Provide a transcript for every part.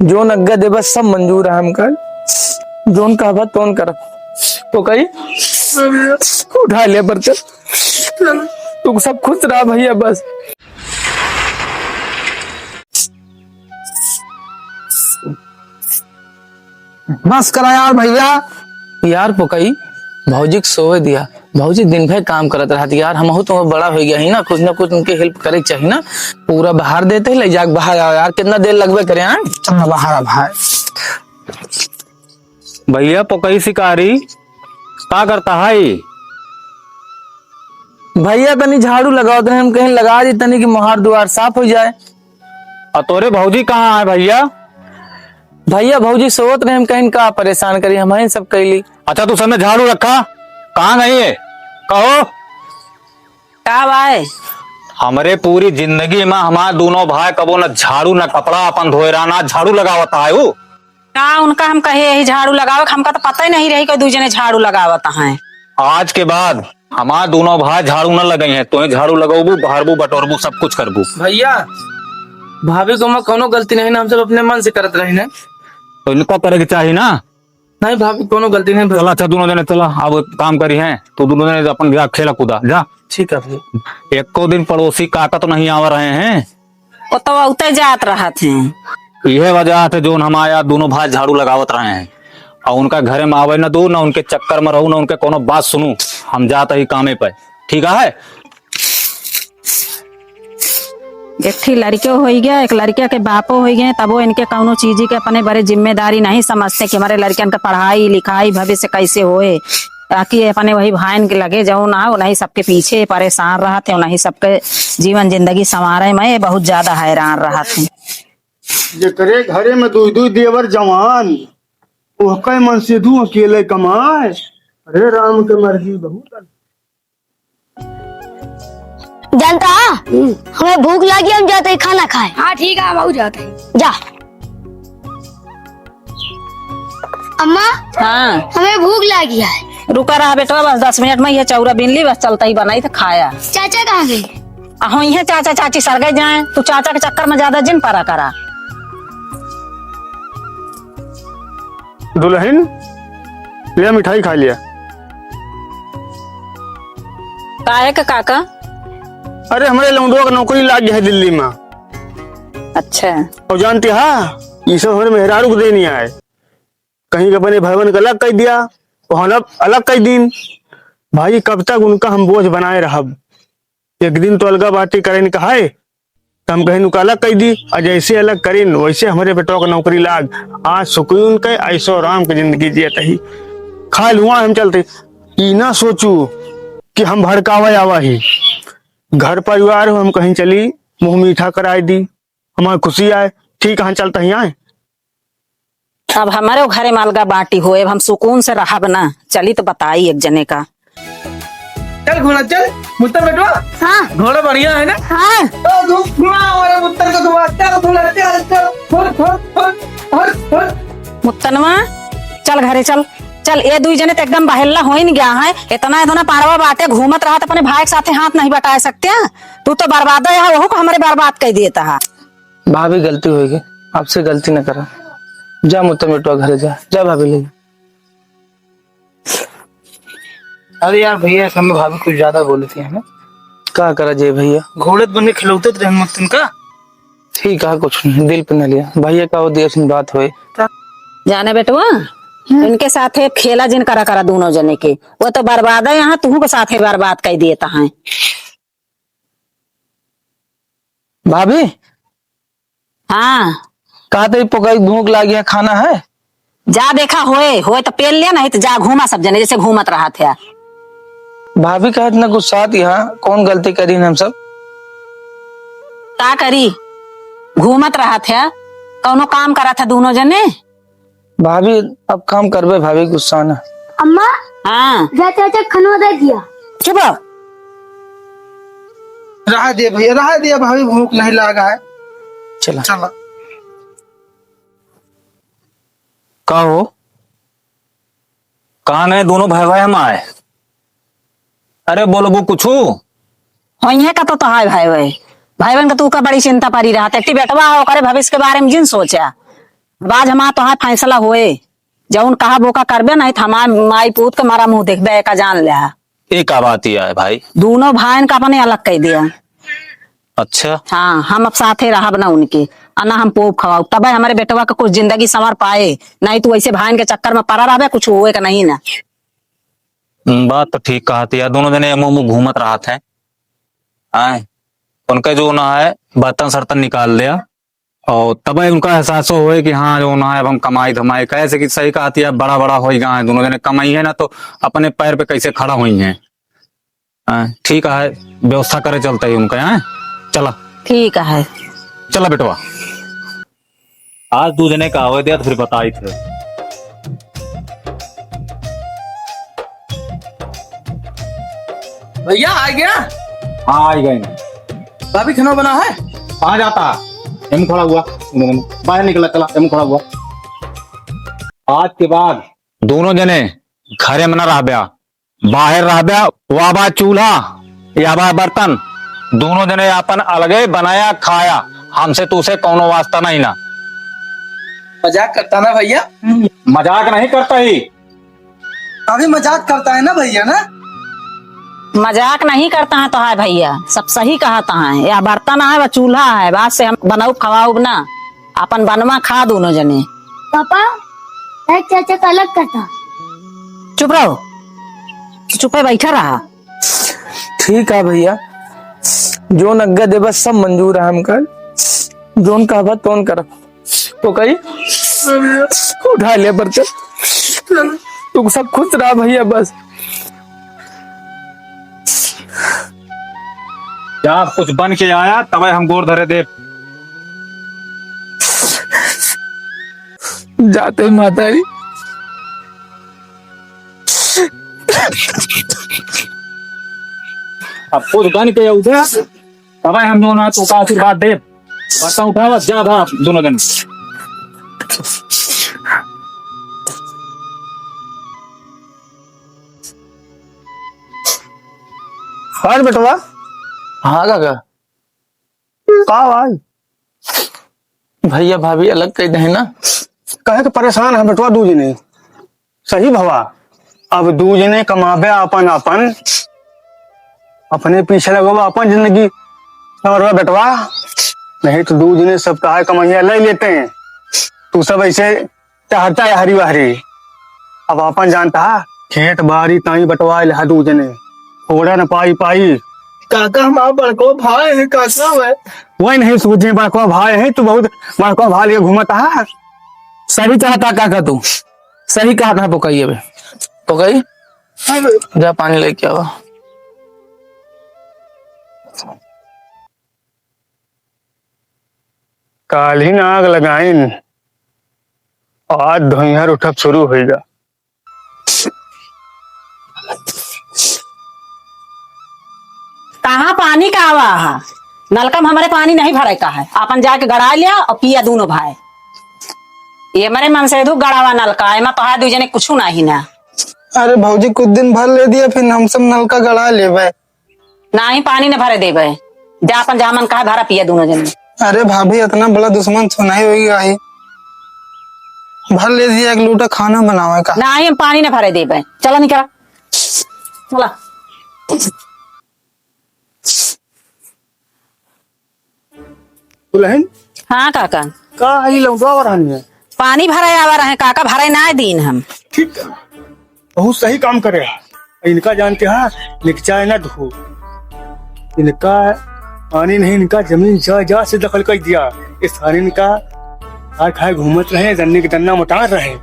Zone अग्गा दे बस सब मंजूर है हमका। जोन कहा तोन कर तो कही उठा लिया बर्तन। तू सब खुश रहा भैया बस। बस करा यार भैया। यार पोकई भौजी को सोए दिया। भौजी दिन भर काम करत रहती यार। हम तो बड़ा हो गया ही ना कुछ उनके हेल्प करे चाहिए ना। पूरा बाहर देते ले जाके बाहर आओ यार। कितना देर लगभग करे यार। चल बाहर भाई। भैया पोकई शिकारी क्या करता है? भैया तनी झाड़ू लगाओ तो हम कहीं लगा दी तनी कि मोहर द्वार साफ हो जाए। तोरे भौजी कहाँ है भैया? भैया भौजी सोत रहे हम कहीं का परेशान करी हमारे सब कैली। अच्छा तू समय झाड़ू रखा कहाँ गई है कहो? का भाई हमारे पूरी जिंदगी में हमारे दोनों भाई कबो न झाड़ू न कपड़ा अपन धोए रहा ना झाड़ू लगावता है। वो का उनका हम कहे यही झाड़ू लगावे हमका तो पता ही नहीं रही कि दूसरे झाड़ू लगावता है। आज के बाद हमारे दोनों भाई झाड़ू न लगे हैं। तो झाड़ू लगाबू बहारबू बटोरबू सब कुछ करबू। भैया भाभी को मैं कोनो गलती नहीं ना। हम सब अपने मन से करत रही ना। तो इनका करे के चाहिए ना। नहीं भाभी कोनो गलती नहीं। चला अच्छा दोनों जने चला अब काम करी है तो दोनों जने अपन जा खेला कूदा जा। ठीक है भैया। एक को दिन पड़ोसी काका तो नहीं आ रहे हैं। वो तो उते जात रहा थे। यह वजह थे जो हम आया दोनों भाई झाड़ू लगावत रहे हैं। और उनका घरे में आवे न दो ना उनके चक्कर में रहू ना उनके कोनो बात सुनू। हम जाते ही कामे पे ठीक है। एक थी लड़कियों हो गया एक लड़किया के बापो हो गए तब वो इनके कौनो चीज के अपने बड़े जिम्मेदारी नहीं समझते कि हमारे लड़कियन का पढ़ाई लिखाई भविष्य कैसे होए। ताकि अपने वही भाईन के लगे जाओ ना उन्हीं सबके पीछे परेशान रहा थे। उन्हीं सबके जीवन जिंदगी संवारे में बहुत ज्यादा हैरान रहा थे। जेकरे घरे में दू दू देवर जवान ओके मन से दू अकेले कमाए। अरे राम के मर्जी बहुत। जानता हमें भूख लगी हम जाते हैं खाना खाए। हाँ ठीक है हम जाते हैं। जा अम्मा हाँ हमें भूख लगी है। रुका रहा बेटा बस 10 मिनट में ये चौरा बिन ली बस चलता ही बनाई तो खाया। चाचा कहाँ गए? अहो ये चाचा चाची सर गए जाए तू चाचा के चक्कर में ज्यादा जिन परा करा। दुल्हन लिया मिठाई खा लिया। काहे का काका? अरे हमारे लौंडों का नौकरी लाग गया है दिल्ली में। अच्छा और जानते हाँ ये सब हमारे मेहरारू को देनी आए। कहीं के अपने भवन का अलग कर दिया और अलग कर दिन। भाई कब तक उनका हम बोझ बनाए रहब। एक दिन तो अलगा बाटी करें कहा है तो हम कहीं उनका अलग कर दी और जैसे अलग करीन वैसे हमारे बेटों का नौकरी लाग। आज सुकून के ऐसो आराम की जिंदगी जियत ही खा लुआ हम चलते। ई ना सोचू कि हम भड़कावा आवा ही। घर परिवार हो हम कहीं चली मुंह मीठा कराई दी हमारी खुशी आए। ठीक है चलता ही आए। अब हमारे घरे मालगा बाटी होए हम सुकून से रहा बना। चली तो बताई एक जने का। चल घोड़ा चल मुत्तर बेटवा। हाँ घोड़ा बढ़िया है ना। हाँ मुत्तर का घोड़ा चल घोड़ा चल। मुत्तनवा चल घरे चल चल। ये दुई जने तो एकदम बहेला हो ही नहीं गया है। इतना पारवा बाटे घूमत रहा अपने भाई के साथे हाथ नहीं बटा सकते। तू तो बर्बाद है वो हमारे बर्बाद कर देता है। भाभी गलती होगी आपसे गलती न करा। जा मुत्तर बेटवा घरे जा भाभी ले। अरे यार भैया समय भाभी कुछ ज्यादा बोली थी हमें। क्या करा जे भैया घोड़े बने खिलौते रहे मुत्तन का। ठीक है कुछ नहीं दिल पे न लिया भैया का वो देर से बात हुई। जाने बेटवा इनके साथे खेला जिन करा करा दोनों जने के वो तो बर्बाद है। यहाँ तू के साथे बर्बाद कर देता है। भाभी हाँ कहा तेरी पकाई भूख लगी है खाना है। जा देखा होए तो पेल लिया नहीं तो जा घूमा सब जने जैसे घूमत रहा थे। भाभी का इतना गुस्सा यहाँ कौन गलती करी हम सब। का करी घूमत रहा थे कौनो काम करा था दोनों जने। भाभी अब काम करबे भाभी गुस्सा ना। अम्मा हाँ चाचा खनवा दे दिया। चुप रहा दिया भाभी भूख नहीं लगा है। चला चला कहो कहाँ गए दोनों भाई भाई हम आए। अरे बोलो वो कुछ होइहे का तो है भाई बहन का तू का बड़ी चिंता परी रहा। बेटवा हो करे भविष्य के बारे में जिन सोचा आज हमारा तो फैसला होए जौन कहा बोका करबे नहीं तो हमार माई पूत के मारा मुंह देखबे का जान ले। ये का बात ही है भाई। दोनों भाई का अपने अलग कह दिया। अच्छा हाँ हम अब साथे रहब ना उनके अना हम पोप खवाऊ तब हमारे बेटवा का कुछ जिंदगी संवर पाए, नहीं तो वैसे भाई के चक्कर में पड़ा रहा कुछ हुए का नहीं ना। बात तो ठीक कहा थी यार, दोनों जने मुंह मुंह घूमत रहा थे। आए उनका जो ना है बर्तन सर्तन निकाल लिया और तब उनका एहसास होए कि हाँ जो ना है अब हम कमाई धमाई कैसे कि सही कहा थी, बड़ा बड़ा हो गया है दोनों जने कमाई है ना तो अपने पैर पे कैसे खड़ा हुई है। ठीक है व्यवस्था करे चलते ही उनका है। चला ठीक है चला बेटवा आज 2 जने का हो दिया तो फिर बताई थे। भैया आ गया। हाँ आ गए। भाभी खाना बना है। आ जाता एम खड़ा हुआ बाहर निकला, चला एम खड़ा हुआ। आज के बाद दोनों जने घरे में न रह बया, बाहर रह बया। वाबा चूल्हा याबा बर्तन दोनों जने अपन अलगे बनाया खाया, हमसे तो उसे कौनो वास्ता नहीं ना। मजाक करता ना भैया। मजाक नहीं करता ही। अभी मजाक करता है ना भैया ना। मजाक नहीं करता है तो है भैया, सब सही कहता है। या बर्तन है व चूल्हा है, बाद से हम बनाऊ खवाऊ ना अपन बनवा खा दोनों जने। पापा एक चाचा का अलग करता। चुप रहो, चुपे बैठा रहा। ठीक है भैया, जो नग्गा दे बस सब मंजूर है हमका। जोन कहा तोन कर तो कही उठा लिया बर्तन। तू सब खुश रहा भैया बस। क्या कुछ बन के आया तब हम गोर धरे दे। जाते माता जी। अब कुछ बन के उठे तब हम दोनों तो का आशीर्वाद दे। बर्तन उठावा जा भा दोनों जन। आज बेटवा हाँ काका। का भाई भैया भाभी अलग कह दे ना। कहे के परेशान है बेटवा 2 जने। सही भवा अब 2 जने कमाबे अपन अपन अपने पीछे लगवा अपन जिंदगी और बेटवा, नहीं तो 2 जने सब कहा कमाइया ले लेते हैं। तू सब ऐसे चाहता है हरी बहरी। अब अपन जानता है खेत बाड़ी ताई बटवा ले 2 जने थोड़ा न पाई पाई। काका हमारा बड़को भाई है काका है। वही नहीं सोचे बड़का भाई है तू बहुत बड़का भाई लिए घूमता है। सही चाहता काका तू सही कहा था। पोकई अब पोकई जा पानी लेके आवा। काल ही आग लगाइन आज धुइयार उठक शुरू होगा। कहाँ पानी का आवा है? नलका में हमारे पानी नहीं भरे का है, अपन जाके गड़ा लिया और पिया दोनों भाई। ये मेरे मन से दू गड़ावा नलका है, मैं तो 2 जने कुछ नहीं ना। अरे भौजी कुछ दिन भर ले दिया फिर हम सब नलका गड़ा ले ना ही पानी न भरे दे जा अपन जामन कहा भरा पिया दोनों जने। अरे भाभी इतना बड़ा दुश्मन सुनाई होगी भर ले दिया एक लोटा खाना बनावे का। ना ही हम पानी न भरे दे चला निकला चला। दुल्हन हाँ काका का ही लौटा रहनी है। पानी भरे आवा रहे काका, भरे ना दिन हम। ठीक है बहुत सही काम करे। इनका जानते हैं निकचाए ना धो इनका पानी नहीं, इनका जमीन जा से दखल कर दिया। इस सारे इनका खाए खाए घूमत रहे दन्ने के दन्ना मोटार रहे।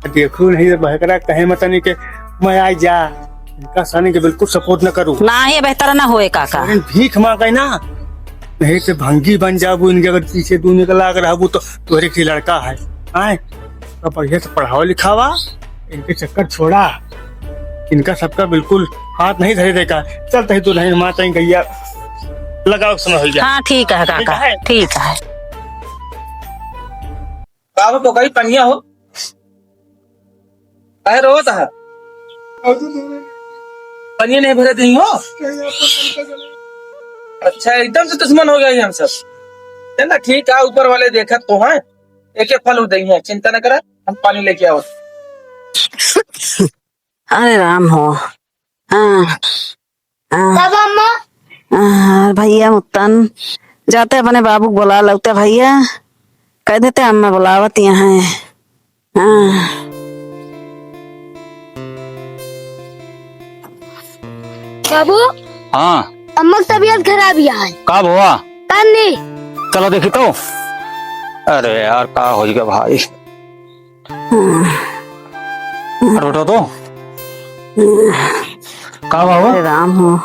देखो नहीं बहकरा कहे मत नहीं के मैं आई जा। इनका सानी के बिल्कुल सपोर्ट न करूँ। ना ही बेहतर ना होए काका। भीख मांगे ना नहीं तो भंगी बन जाबू। इनके अगर पीछे तू निकला कर रहबू तो तोहरे की लड़का है आए तो बढ़िया से पढ़ाओ लिखावा। इनके चक्कर छोड़ा, इनका सबका बिल्कुल हाथ नहीं धरे देगा। चलते ही तो नहीं माता गैया लगाओ सुनो हो गया। हाँ ठीक है काका ठीक है। काबू तो कहीं पनिया हो कहे रोत है पनिया नहीं भरे दी हो। अच्छा एकदम से दुश्मन हो गया हम सब। चल ठीक है ऊपर वाले देखा तो है एक एक फल उदई है, चिंता न करा, हम पानी लेके आओ। अरे राम हो। हाँ हाँ तब अम्मा हाँ, भैया मुत्तन जाते अपने बाबू को बुला लगते भैया, कह देते अम्मा बुलावत यहाँ है। हाँ बाबू, हाँ अम्मा की तबीयत खराब है। कब हुआ? तन्नी चलो देखी तो। अरे यार का हो गया भाई, रोटो तो का हुआ? अरे राम हो,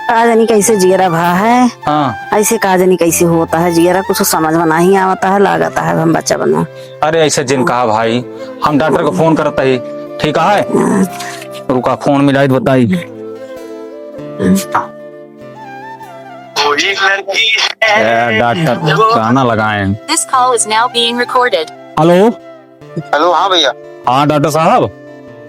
काजनी कैसे जियरा भा है, हाँ ऐसे काजनी कैसे होता है जियरा, कुछ समझ में नहीं आता है, लागता है हम बच्चा बना। अरे ऐसे जिन कहा भाई, हम डॉक्टर को फोन करता ही। ठीक है, रुका फोन मिलाई तो बताई। डॉक्टर गाना लगाए। This call is now being recorded. Hello hello, हाँ भैया हाँ डॉक्टर साहब,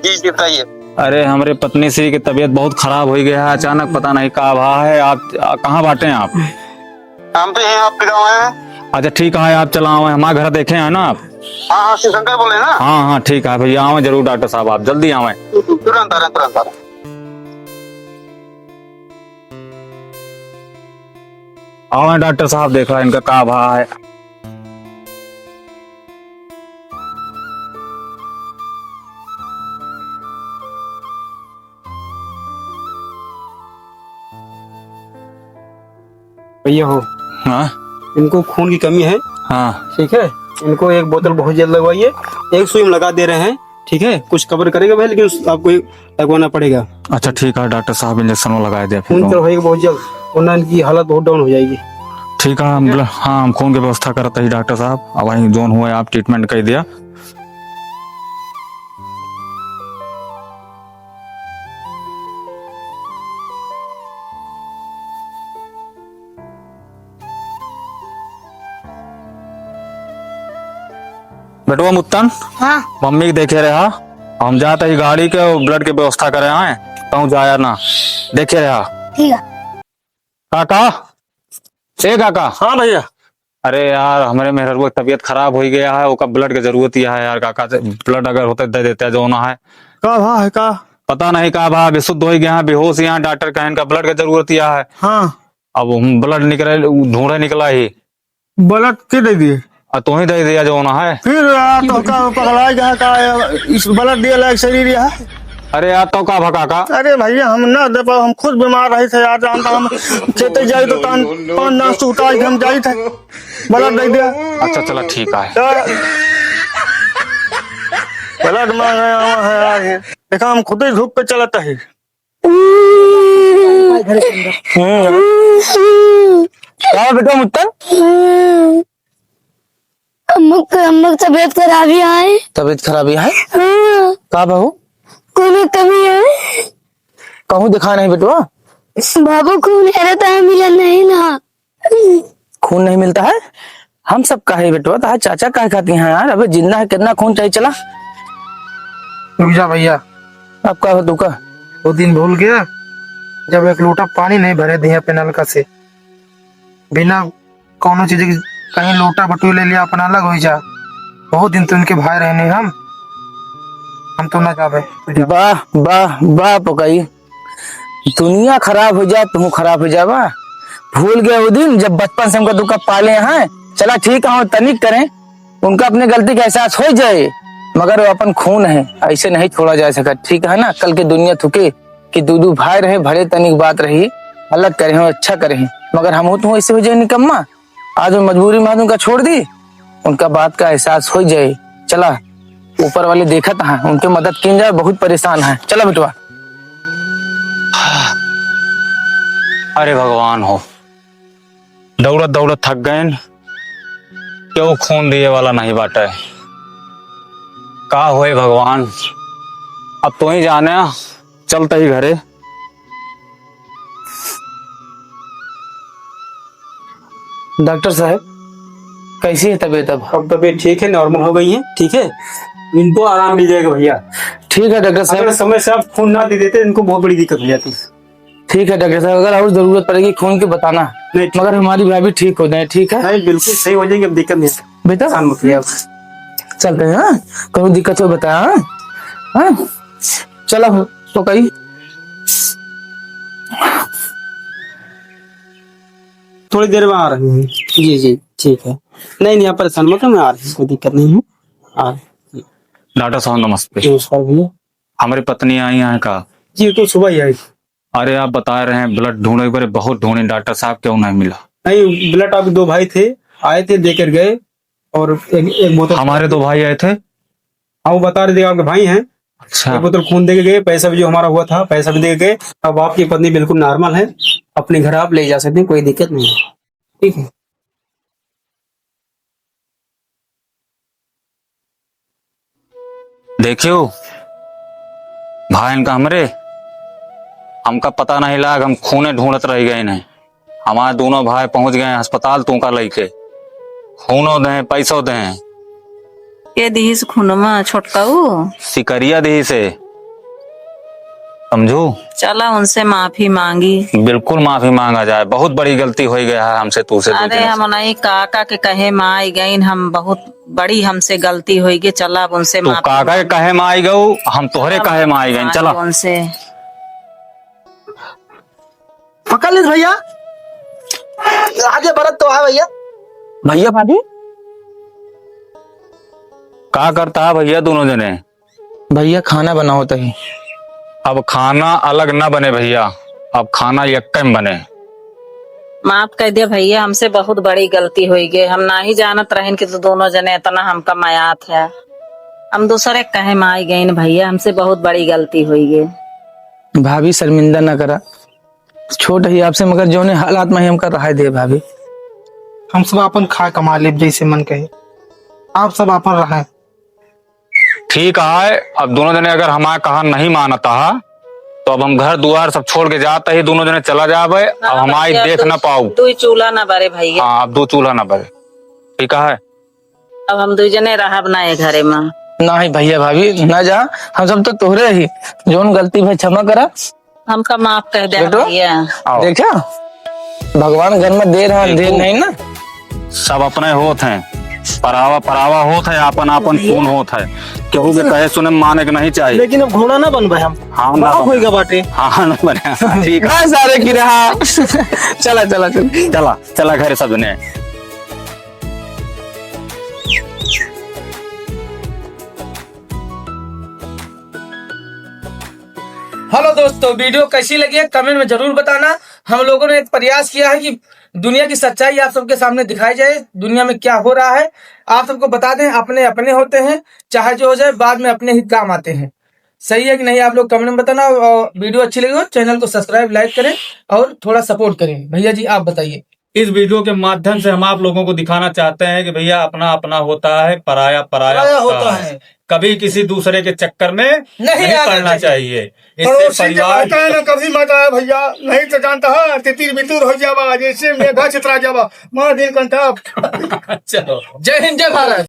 जी बताइए। अरे हमारे पत्नी श्री की तबीयत बहुत खराब हो गया है अचानक, पता नहीं का भा है। आप कहाँ बाटे हैं आप? हम तो यहीं आपके गाँव हैं। अच्छा ठीक है, आप चला आवे, हमारे घर देखे हैं ना आप? हाँ हाँ, शिवशंकर बोले ना। हाँ हाँ ठीक है भैया, आवे जरूर डॉक्टर साहब, आप जल्दी आवे। तुरंत आ रहे, तुरंत आ रहे। आवे डॉक्टर साहब, देखा इनका का भा है। भैया हो, हाँ इनको खून की कमी है, हाँ ठीक है। इनको एक बोतल बहुत जल्द लगवाइए, एक सुई में लगा दे रहे हैं, ठीक है। कुछ कवर करेगा भाई, लेकिन आपको लगवाना पड़ेगा। अच्छा ठीक है डॉक्टर साहब, इंजेक्शन लगा दिया खून फिर। चढ़वाइएगा बहुत जल्द, वरना इनकी हालत बहुत डाउन हो जाएगी। ठीक है हाँ हम खून की व्यवस्था करते ही डॉक्टर साहब। अब वहीं जोन हुआ आप ट्रीटमेंट कर दिया। बेटवा मुत्तन, हाँ मम्मी के देखे रहा, हम जाते ही गाड़ी के ब्लड के व्यवस्था करे आए, कहूँ जाया ना, देखे रहा। ठीक है। काका से काका। हाँ भैया। अरे यार हमारे मेहर की तबीयत खराब हो गया है, ओका ब्लड की जरूरत ही है यार काका, से ब्लड अगर होते दे देते जो ना है। का भा है का? पता नहीं का भा, बेसुद्ध हो गया है, बेहोश यहाँ, डॉक्टर कहन का ब्लड की जरूरत ही है। हाँ, अब हम ब्लड निकले, ढूंढे निकला ही, ब्लड के दे दिए? तू ही दे दिया जो ना है। फिर यार तो का पकड़ा गया का, इस ब्लड दिया लायक शरीर है। अरे यार तो का भा काका। अरे भैया हम ना दे पाओ, हम खुद बीमार रहे थे यार, जानता हम खेते जाए तो पान नाश उठा के हम जाए थे, ब्लड दे दिया। अच्छा चलो ठीक है। ब्लड मांग है यार, देखा हम खुद ही धूप पे चलता है। क्या बेटा मुत्तन, अम्मा की तबीयत खराब है। तबीयत खराबी है? हाँ, का बहू, खून की कमी है। कहूँ दिखा नहीं बेटवा? बाबू खून है रहता है, मिला नहीं ना। खून नहीं मिलता है? हम सब का है बेटवा, तो चाचा का खाती हैं यार, अबे जिंदा है, कितना खून चाहिए, चला। रुक जा भैया, अब का हो तू का? वो दिन भूल गया जब एक लोटा पानी नहीं भरे दिया पे नलका से, बिना कोनो चीज के कहीं लोटा बटुए ले लिया, अपना अलग हो जा। बहुत दिन तो उनके भाई रहने हम तो ना जावे। वाह वाह वाह पकाई, दुनिया खराब हो जाए तुम खराब हो जावा। भूल गया वो दिन जब बचपन से हमका दुका पाले हैं। चला ठीक है, तनिक करें, उनका अपने गलती का एहसास हो जाए, मगर वो अपन खून है, ऐसे नहीं छोड़ा जा सका, ठीक है ना। कल के दुनिया थुके कि दू भाई रहे, भले तनिक बात रही, अलग करे हो, अच्छा करे, मगर हम तो ऐसे हो जाए निकम्मा। आज वो मजबूरी में उनका छोड़ दी, उनका बात का एहसास हो जाए। चला ऊपर वाले देखत है, उनके मदद की जाए, बहुत परेशान है। चला बेटवा। अरे भगवान हो, दौड़त दौड़त थक गए, क्यों खून दिए वाला नहीं बाटे, का होए भगवान, अब तो ही जाने, चलते ही घरे। डॉक्टर साहब कैसी है तबीयत अब तबीयत ठीक है, नॉर्मल हो गई है, ठीक है। इनको आराम मिल जाएगा भैया। ठीक है डॉक्टर अगर साहब, समय से आप खून ना दे देते इनको बहुत बड़ी दिक्कत हो जाती। ठीक है डॉक्टर साहब, अगर और जरूरत पड़ेगी खून की बताना, नहीं, मगर हमारी भाभी ठीक हो जाए, ठीक है। नहीं बिल्कुल सही हो जाएंगे, अब दिक्कत नहीं। बेटा चलते हैं हाँ? कहीं दिक्कत हो बता हाँ? हाँ? चला हो तो कहीं थोड़ी देर में आ रहे हैं। जी जी ठीक है। नहीं नहीं आप परेशान मत हो, मैं आ रही हूँ, कोई दिक्कत नहीं है। डॉक्टर साहब नमस्ते। नमस्कार भैया। हमारी पत्नी आई यहाँ का। जी तो सुबह ही आई। अरे आप बता रहे हैं ब्लड ढूंढे बड़े बहुत ढूंढे, डॉक्टर साहब क्यों नहीं मिला? नहीं ब्लड आपके 2 भाई थे, आए थे देकर गए और एक बोतल। हमारे 2 भाई आए थे। हाँ वो बता रहे थे आपके भाई हैं। अच्छा एक बोतल खून दे के गए, पैसा भी जो हमारा हुआ था पैसा भी दे के गए। अब आपकी पत्नी बिल्कुल नॉर्मल है, अपने घर आप ले जा सकते हैं, कोई दिक्कत नहीं है। ठीक है। देखियो भाई इनका हमरे हमका पता नहीं लगा, हम खूने ढूंढत रह गए नहीं। हमारे दोनों भाई पहुंच गए अस्पताल तू का लेके, खूनो दे पैसों दे के दिस खुनमा छोटकाऊ सिकरिया दी से, समझो। चला उनसे माफी मांगी। बिल्कुल माफी मांगा जाए, बहुत बड़ी गलती हो गया है हमसे तू से। अरे हम नहीं काका के कहे माँ आई गई, हम बहुत बड़ी हमसे गलती हुई गई। चला अब उनसे तू माफी काका के कहे में आई गऊ, हम तोहरे कहे में आई गए। चला उनसे। पकड़ लीजिए भैया, आगे बढ़त तो है भैया। भैया भाभी का करता है भैया दोनों जने? भैया खाना बनाओ तही। अब खाना अलग ना बने भैया, अब खाना एक में बने। माफ कर दिया भैया, हमसे बहुत बड़ी गलती हुई गई। हम ना ही जानत रहन कि तो दोनों जने इतना हमका मायात है। हम दूसरे कहे में आई गई भैया, हमसे बहुत बड़ी गलती हुई गई। भाभी शर्मिंदा ना करा, छोट ही आपसे, मगर जो ने हालात में ही हमका रहा दे भाभी। हम सब अपन खा कमा ले जैसे मन कहे, आप सब अपन रहे। ठीक है, अब दोनों जने अगर हमारा कहा नहीं मानता है तो अब हम घर द्वार सब छोड़ के जाते ही दोनों जने चला जावे। अब हमारी देख ना पाऊ। दो चूल्हा ना बरे भैया। हाँ अब 2 चूल्हा ना बरे। ठीक है, अब हम 2 जने रहब ना ये घरे में। नहीं भैया भाभी ना जा, हम सब तो तोहरे ही, जोन गलती भाई क्षमा करा। हमका माफ कर दे बेटो, भैया। आओ। देखा भगवान घर में देर है, देर नहीं ना। सब अपने होत हैं, परावा परावा होत है, आपन आपन खून होत है। केहू के कहे सुने माने के नहीं चाहिए। लेकिन अब घोड़ा ना बनबे हम। हाँ ना होएगा बाटे। हाँ ना बने। ठीक है, हाँ सारे की रहा। चला चला चल चला चला घर सब ने। हेलो दोस्तों, वीडियो कैसी लगी है कमेंट में जरूर बताना। हम लोगों ने एक प्रयास किया है कि दुनिया की सच्चाई आप सबके सामने दिखाई जाए, दुनिया में क्या हो रहा है आप सबको बता दें। अपने अपने होते हैं, चाहे जो हो जाए बाद में अपने ही काम आते हैं। सही है कि नहीं, आप लोग कमेंट में बताना। और वीडियो अच्छी लगी हो चैनल को सब्सक्राइब लाइक करें और थोड़ा सपोर्ट करें। भैया जी आप बताइए। इस वीडियो के माध्यम से हम आप लोगों को दिखाना चाहते हैं कि भैया अपना अपना होता है, पराया पराया होता है। कभी किसी दूसरे के चक्कर में नहीं पड़ना चाहिए। इससे परिवार कभी मत आया भैया, नहीं तो जानता है तितिर बितुर हो जावा, जैसे मेघा चित्रा जावा, मार दिन कंठा। चलो जय हिंद जय भारत।